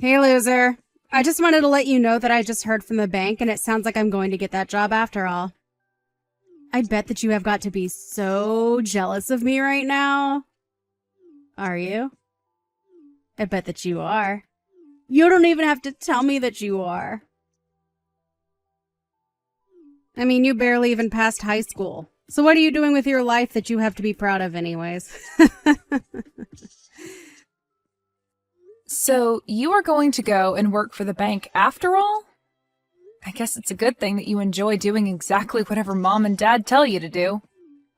Hey, loser. I just wanted to let you know that I just heard from the bank and it sounds like I'm going to get that job after all. I bet that you have got to be so jealous of me right now. Are you? I bet that you are. You don't even have to tell me that you are. I mean, you barely even passed high school. So what are you doing with your life that you have to be proud of anyways? So, you are going to go and work for the bank after all? I guess it's a good thing that you enjoy doing exactly whatever Mom and Dad tell you to do.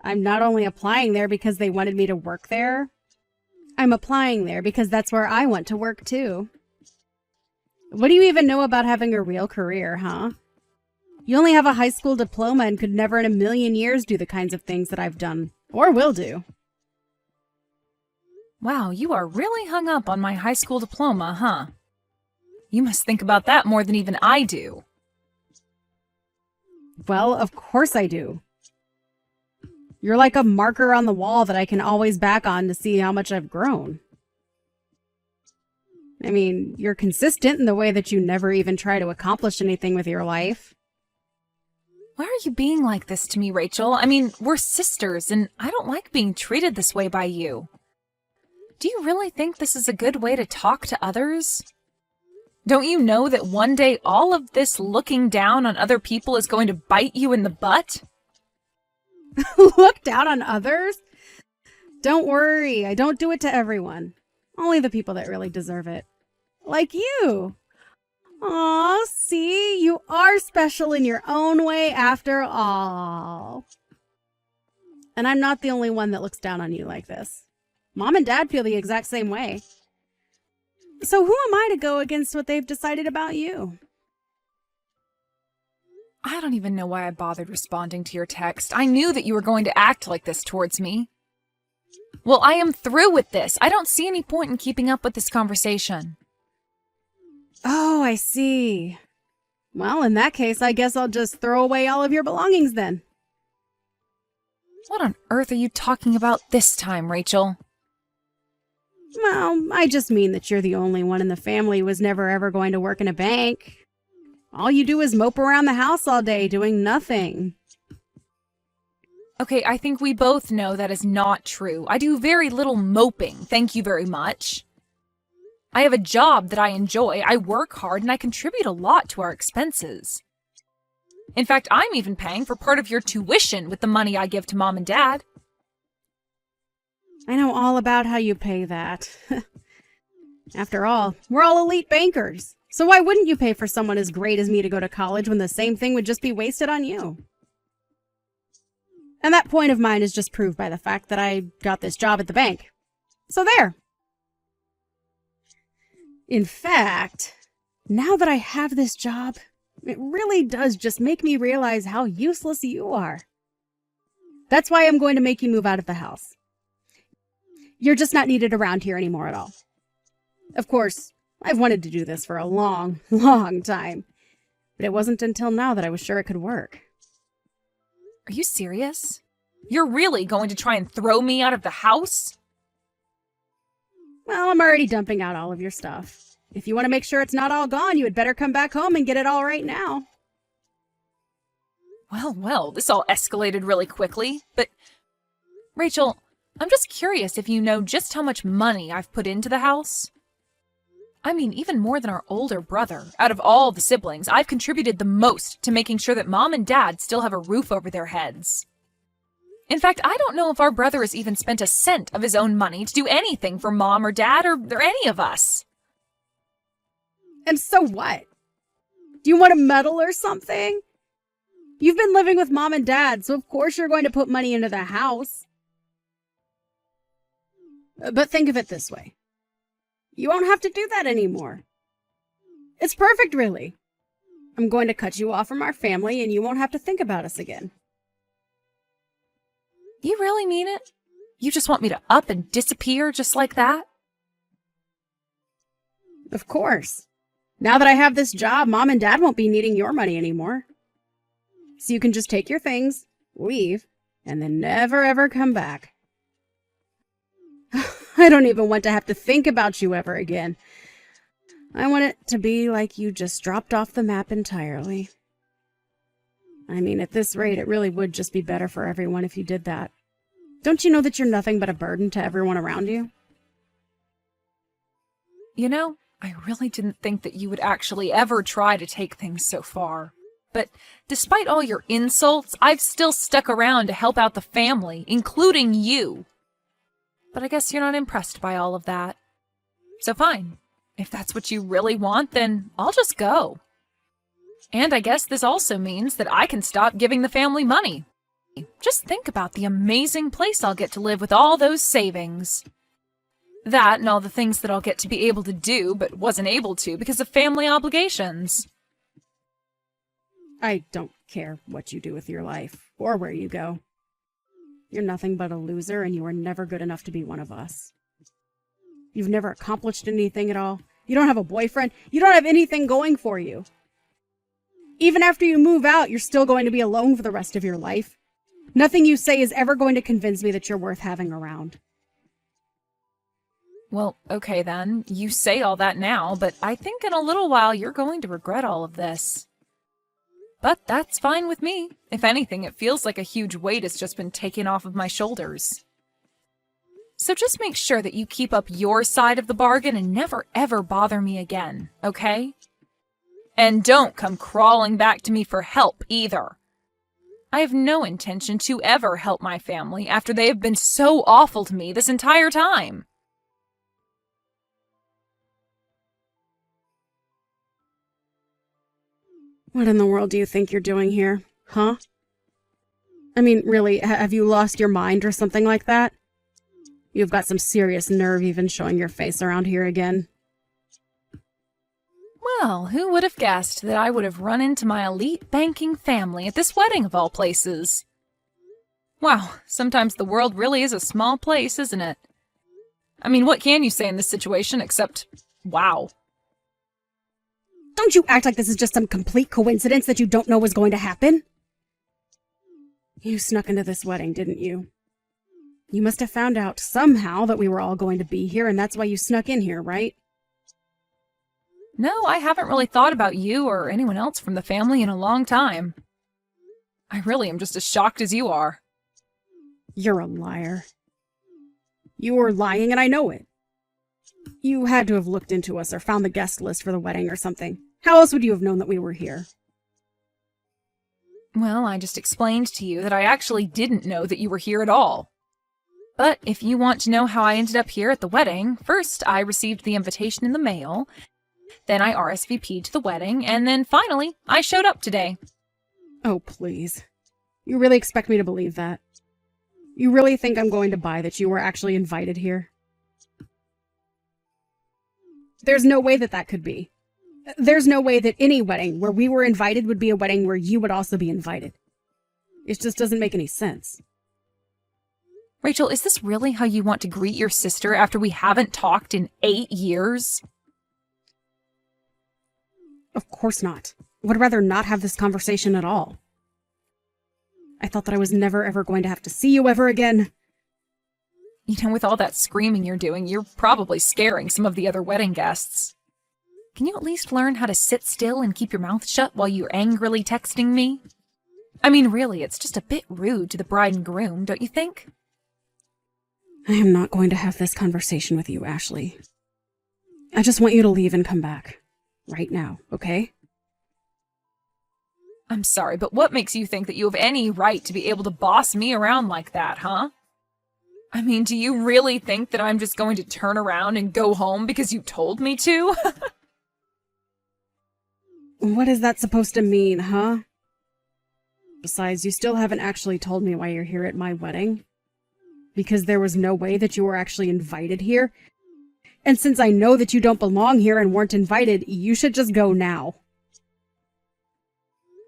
I'm not only applying there because they wanted me to work there, I'm applying there because that's where I want to work too. What do you even know about having a real career, huh? You only have a high school diploma and could never in a million years do the kinds of things that I've done, or will do. Wow, you are really hung up on my high school diploma, huh? You must think about that more than even I do. Well, of course I do. You're like a marker on the wall that I can always back on to see how much I've grown. I mean, you're consistent in the way that you never even try to accomplish anything with your life. Why are you being like this to me, Rachel? I mean, we're sisters, and I don't like being treated this way by you. Do you really think this is a good way to talk to others? Don't you know that one day all of this looking down on other people is going to bite you in the butt? Look down on others? Don't worry, I don't do it to everyone. Only the people that really deserve it. Like you. Aw, see? You are special in your own way after all. And I'm not the only one that looks down on you like this. Mom and Dad feel the exact same way. So who am I to go against what they've decided about you? I don't even know why I bothered responding to your text. I knew that you were going to act like this towards me. Well, I am through with this. I don't see any point in keeping up with this conversation. Oh, I see. Well, in that case, I guess I'll just throw away all of your belongings then. What on earth are you talking about this time, Rachel? Well, I just mean that you're the only one in the family who was never ever going to work in a bank. All you do is mope around the house all day doing nothing. Okay, I think we both know that is not true. I do very little moping, thank you very much. I have a job that I enjoy, I work hard, and I contribute a lot to our expenses. In fact, I'm even paying for part of your tuition with the money I give to Mom and Dad. I know all about how you pay that. After all, we're all elite bankers. So why wouldn't you pay for someone as great as me to go to college when the same thing would just be wasted on you? And that point of mine is just proved by the fact that I got this job at the bank. So there. In fact, now that I have this job, it really does just make me realize how useless you are. That's why I'm going to make you move out of the house. You're just not needed around here anymore at all. Of course, I've wanted to do this for a long, long time, but it wasn't until now that I was sure it could work. Are you serious? You're really going to try and throw me out of the house? Well, I'm already dumping out all of your stuff. If you want to make sure it's not all gone, you had better come back home and get it all right now. Well, this all escalated really quickly, but... Rachel, I'm just curious if you know just how much money I've put into the house. I mean, even more than our older brother. Out of all the siblings, I've contributed the most to making sure that Mom and Dad still have a roof over their heads. In fact, I don't know if our brother has even spent a cent of his own money to do anything for Mom or Dad or any of us. And so what? Do you want a medal or something? You've been living with Mom and Dad, so of course you're going to put money into the house. But think of it this way. You won't have to do that anymore. It's perfect, really. I'm going to cut you off from our family and you won't have to think about us again. You really mean it? You just want me to up and disappear just like that? Of course. Now that I have this job, Mom and Dad won't be needing your money anymore. So you can just take your things, leave, and then never ever come back. I don't even want to have to think about you ever again. I want it to be like you just dropped off the map entirely. I mean, at this rate, it really would just be better for everyone if you did that. Don't you know that you're nothing but a burden to everyone around you? You know, I really didn't think that you would actually ever try to take things so far. But despite all your insults, I've still stuck around to help out the family, including you. But I guess you're not impressed by all of that. So fine. If that's what you really want, then I'll just go. And I guess this also means that I can stop giving the family money. Just think about the amazing place I'll get to live with all those savings. That and all the things that I'll get to be able to do, but wasn't able to because of family obligations. I don't care what you do with your life, or where you go. You're nothing but a loser, and you are never good enough to be one of us. You've never accomplished anything at all. You don't have a boyfriend. You don't have anything going for you. Even after you move out, you're still going to be alone for the rest of your life. Nothing you say is ever going to convince me that you're worth having around. Well, okay then. You say all that now, but I think in a little while you're going to regret all of this. But that's fine with me. If anything, it feels like a huge weight has just been taken off of my shoulders. So just make sure that you keep up your side of the bargain and never ever bother me again, okay? And don't come crawling back to me for help either. I have no intention to ever help my family after they have been so awful to me this entire time. What in the world do you think you're doing here, huh? I mean, really, have you lost your mind or something like that? You've got some serious nerve even showing your face around here again. Well, who would have guessed that I would have run into my elite banking family at this wedding of all places? Wow, sometimes the world really is a small place, isn't it? I mean, what can you say in this situation except, wow. Don't you act like this is just some complete coincidence that you don't know was going to happen? You snuck into this wedding, didn't you? You must have found out somehow that we were all going to be here, and that's why you snuck in here, right? No, I haven't really thought about you or anyone else from the family in a long time. I really am just as shocked as you are. You're a liar. You were lying, and I know it. You had to have looked into us or found the guest list for the wedding or something. How else would you have known that we were here? Well, I just explained to you that I actually didn't know that you were here at all. But if you want to know how I ended up here at the wedding, first I received the invitation in the mail, then I RSVP'd to the wedding, and then finally I showed up today. Oh, please. You really expect me to believe that? You really think I'm going to buy that you were actually invited here? There's no way that that could be. There's no way that any wedding where we were invited would be a wedding where you would also be invited. It just doesn't make any sense. Rachel, is this really how you want to greet your sister after we haven't talked in 8 years? Of course not. I would rather not have this conversation at all. I thought that I was never ever going to have to see you ever again. You know, with all that screaming you're doing, you're probably scaring some of the other wedding guests. Can you at least learn how to sit still and keep your mouth shut while you're angrily texting me? I mean, really, it's just a bit rude to the bride and groom, don't you think? I am not going to have this conversation with you, Ashley. I just want you to leave and come back. Right now, okay? I'm sorry, but what makes you think that you have any right to be able to boss me around like that, huh? I mean, do you really think that I'm just going to turn around and go home because you told me to? What is that supposed to mean, huh? Besides, you still haven't actually told me why you're here at my wedding. Because there was no way that you were actually invited here. And since I know that you don't belong here and weren't invited, you should just go now.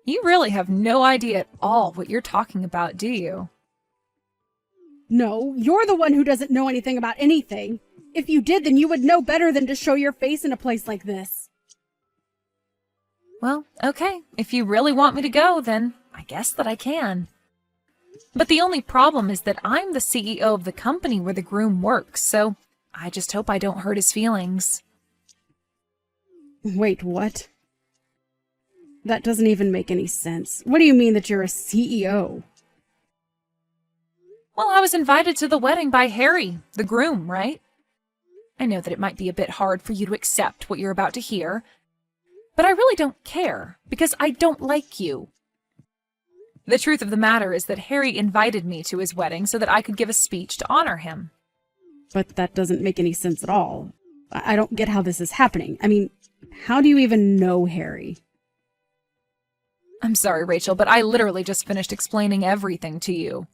You really have no idea at all what you're talking about, do you? No, you're the one who doesn't know anything about anything. If you did, then you would know better than to show your face in a place like this. Well, okay. If you really want me to go, then I guess that I can. But the only problem is that I'm the CEO of the company where the groom works, so I just hope I don't hurt his feelings. Wait, what? That doesn't even make any sense. What do you mean that you're a CEO? Well, I was invited to the wedding by Harry, the groom, right? I know that it might be a bit hard for you to accept what you're about to hear, but I really don't care, because I don't like you. The truth of the matter is that Harry invited me to his wedding so that I could give a speech to honor him. But that doesn't make any sense at all. I don't get how this is happening. I mean, how do you even know Harry? I'm sorry, Rachel, but I literally just finished explaining everything to you.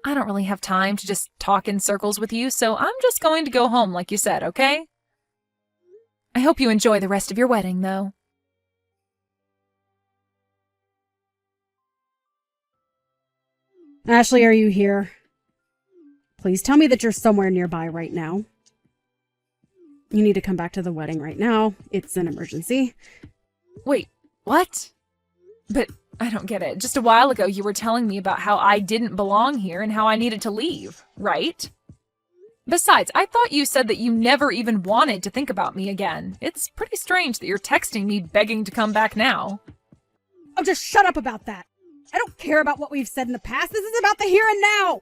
I don't really have time to just talk in circles with you, so I'm just going to go home like you said, okay? I hope you enjoy the rest of your wedding, though. Ashley, are you here? Please tell me that you're somewhere nearby right now. You need to come back to the wedding right now. It's an emergency. Wait, what? But I don't get it. Just a while ago, you were telling me about how I didn't belong here and how I needed to leave, right? Besides, I thought you said that you never even wanted to think about me again. It's pretty strange that you're texting me begging to come back now. Oh, just shut up about that. I don't care about what we've said in the past. This is about the here and now.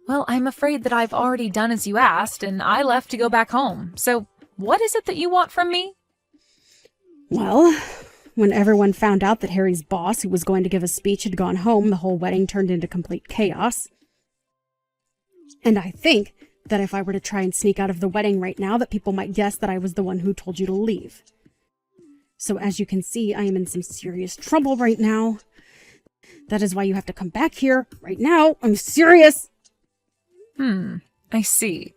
Well, I'm afraid that I've already done as you asked, and I left to go back home. So, what is it that you want from me? Well, when everyone found out that Harry's boss, who was going to give a speech, had gone home, the whole wedding turned into complete chaos. And I think that if I were to try and sneak out of the wedding right now, that people might guess that I was the one who told you to leave. So as you can see, I am in some serious trouble right now. That is why you have to come back here right now. I'm serious. I see.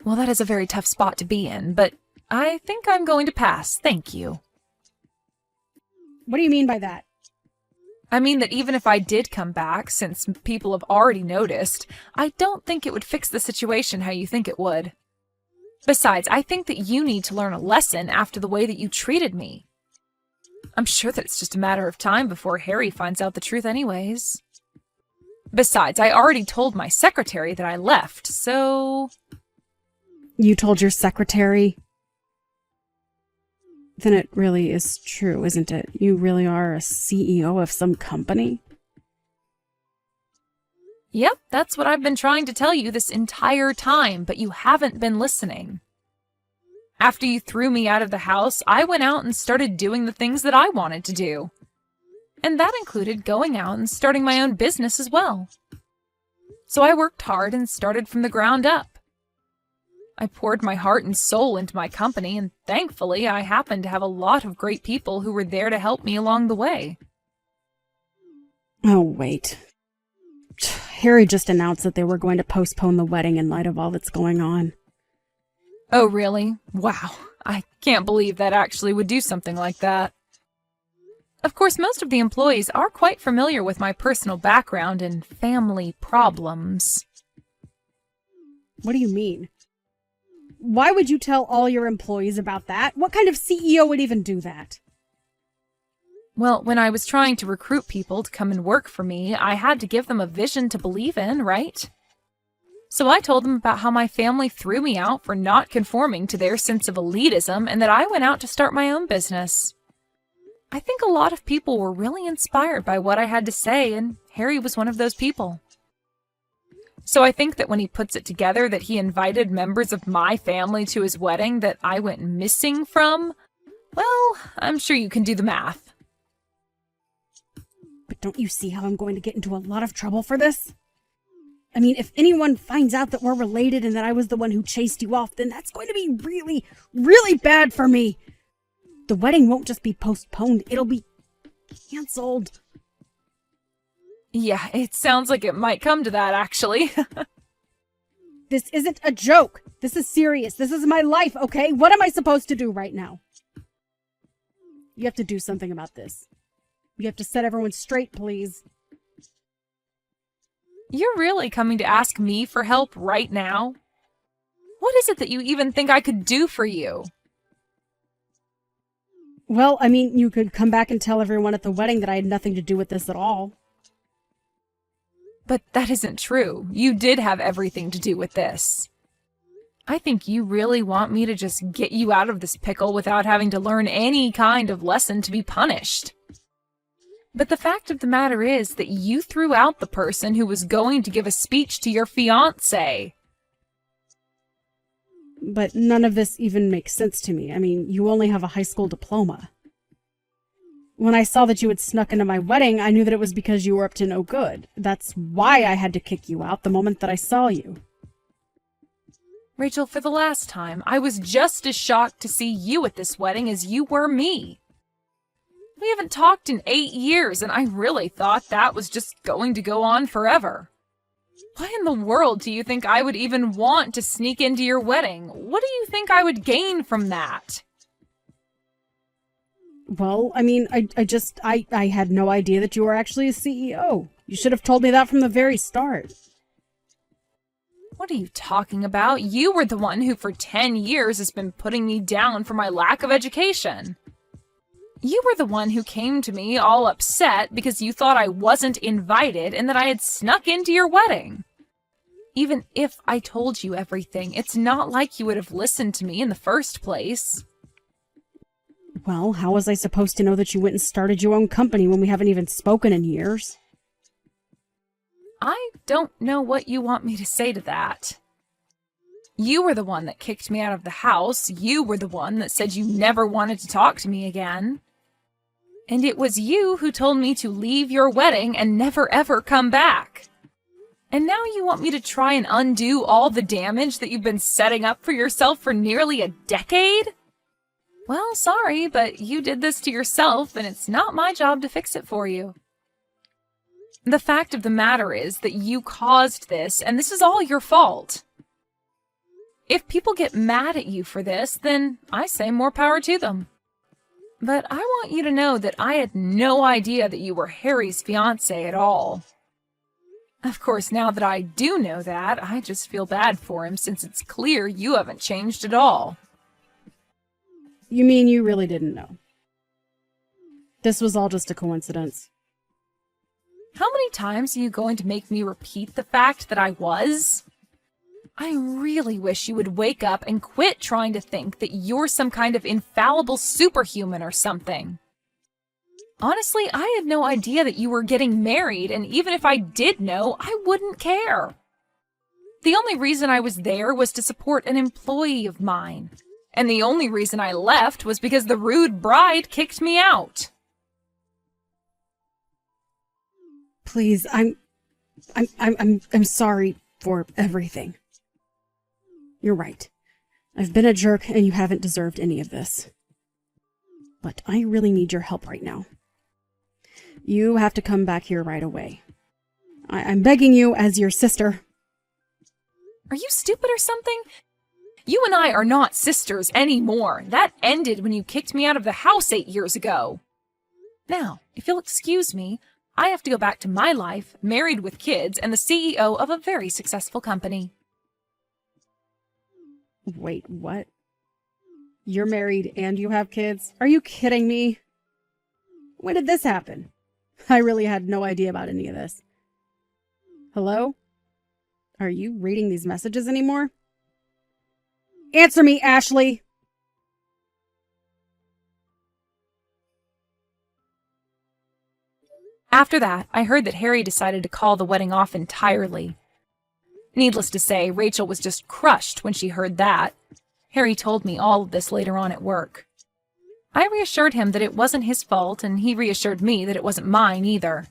Well, that is a very tough spot to be in, but I think I'm going to pass. Thank you. What do you mean by that? I mean that even if I did come back, since people have already noticed, I don't think it would fix the situation how you think it would. Besides, I think that you need to learn a lesson after the way that you treated me. I'm sure that it's just a matter of time before Harry finds out the truth anyways. Besides, I already told my secretary that I left, so... You told your secretary? Then it really is true, isn't it? You really are a CEO of some company? Yep, that's what I've been trying to tell you this entire time, but you haven't been listening. After you threw me out of the house, I went out and started doing the things that I wanted to do. And that included going out and starting my own business as well. So I worked hard and started from the ground up. I poured my heart and soul into my company, and thankfully I happened to have a lot of great people who were there to help me along the way. Oh, wait. Harry just announced that they were going to postpone the wedding in light of all that's going on. Oh, really? Wow. I can't believe that actually would do something like that. Of course, most of the employees are quite familiar with my personal background and family problems. What do you mean? Why would you tell all your employees about that? What kind of CEO would even do that? Well, when I was trying to recruit people to come and work for me, I had to give them a vision to believe in, right? So I told them about how my family threw me out for not conforming to their sense of elitism and that I went out to start my own business. I think a lot of people were really inspired by what I had to say, and Harry was one of those people. So I think that when he puts it together that he invited members of my family to his wedding that I went missing from, well, I'm sure you can do the math. But don't you see how I'm going to get into a lot of trouble for this? I mean, if anyone finds out that we're related and that I was the one who chased you off, then that's going to be really, really bad for me. The wedding won't just be postponed, it'll be canceled. Yeah, it sounds like it might come to that, actually. This isn't a joke. This is serious. This is my life, okay? What am I supposed to do right now? You have to do something about this. You have to set everyone straight, please. You're really coming to ask me for help right now? What is it that you even think I could do for you? Well, I mean, you could come back and tell everyone at the wedding that I had nothing to do with this at all. But that isn't true. You did have everything to do with this. I think you really want me to just get you out of this pickle without having to learn any kind of lesson to be punished. But the fact of the matter is that you threw out the person who was going to give a speech to your fiancé. But none of this even makes sense to me. I mean, you only have a high school diploma. When I saw that you had snuck into my wedding, I knew that it was because you were up to no good. That's why I had to kick you out the moment that I saw you. Rachel, for the last time, I was just as shocked to see you at this wedding as you were me. We haven't talked in 8 years, and I really thought that was just going to go on forever. Why in the world do you think I would even want to sneak into your wedding? What do you think I would gain from that? Well, I mean, I had no idea that you were actually a CEO. You should have told me that from the very start. What are you talking about? You were the one who for 10 years has been putting me down for my lack of education. You were the one who came to me all upset because you thought I wasn't invited and that I had snuck into your wedding. Even if I told you everything, it's not like you would have listened to me in the first place. Well, how was I supposed to know that you went and started your own company when we haven't even spoken in years? I don't know what you want me to say to that. You were the one that kicked me out of the house. You were the one that said you never wanted to talk to me again. And it was you who told me to leave your wedding and never ever come back. And now you want me to try and undo all the damage that you've been setting up for yourself for nearly a decade? Well, sorry, but you did this to yourself, and it's not my job to fix it for you. The fact of the matter is that you caused this, and this is all your fault. If people get mad at you for this, then I say more power to them. But I want you to know that I had no idea that you were Harry's fiancé at all. Of course, now that I do know that, I just feel bad for him since it's clear you haven't changed at all. You mean you really didn't know? This was all just a coincidence. How many times are you going to make me repeat the fact that I was? I really wish you would wake up and quit trying to think that you're some kind of infallible superhuman or something. Honestly, I had no idea that you were getting married, and even if I did know, I wouldn't care. The only reason I was there was to support an employee of mine. And the only reason I left was because the rude bride kicked me out. Please, I'm sorry for everything. You're right. I've been a jerk and you haven't deserved any of this. But I really need your help right now. You have to come back here right away. I'm begging you as your sister. Are you stupid or something? You and I are not sisters anymore. That ended when you kicked me out of the house 8 years ago. Now, if you'll excuse me, I have to go back to my life, married with kids, and the CEO of a very successful company. Wait, what? You're married and you have kids? Are you kidding me? When did this happen? I really had no idea about any of this. Hello? Are you reading these messages anymore? Answer me, Ashley! After that, I heard that Harry decided to call the wedding off entirely. Needless to say, Rachel was just crushed when she heard that. Harry told me all of this later on at work. I reassured him that it wasn't his fault, and he reassured me that it wasn't mine either.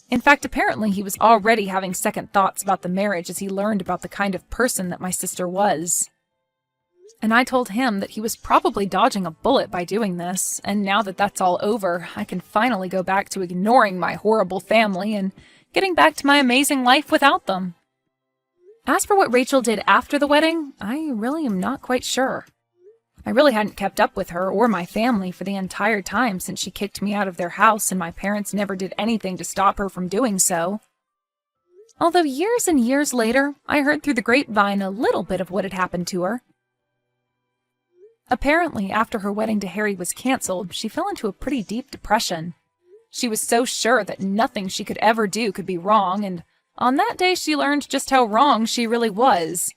In fact, apparently he was already having second thoughts about the marriage as he learned about the kind of person that my sister was. And I told him that he was probably dodging a bullet by doing this, and now that that's all over, I can finally go back to ignoring my horrible family and getting back to my amazing life without them. As for what Rachel did after the wedding, I really am not quite sure. I really hadn't kept up with her or my family for the entire time since she kicked me out of their house, and my parents never did anything to stop her from doing so. Although years and years later, I heard through the grapevine a little bit of what had happened to her. Apparently, after her wedding to Harry was canceled, she fell into a pretty deep depression. She was so sure that nothing she could ever do could be wrong, and on that day she learned just how wrong she really was.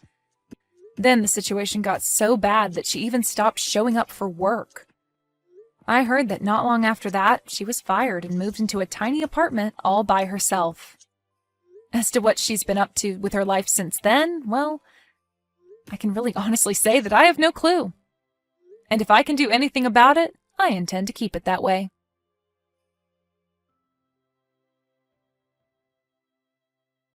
Then the situation got so bad that she even stopped showing up for work. I heard that not long after that, she was fired and moved into a tiny apartment all by herself. As to what she's been up to with her life since then, well, I can really honestly say that I have no clue. And if I can do anything about it, I intend to keep it that way.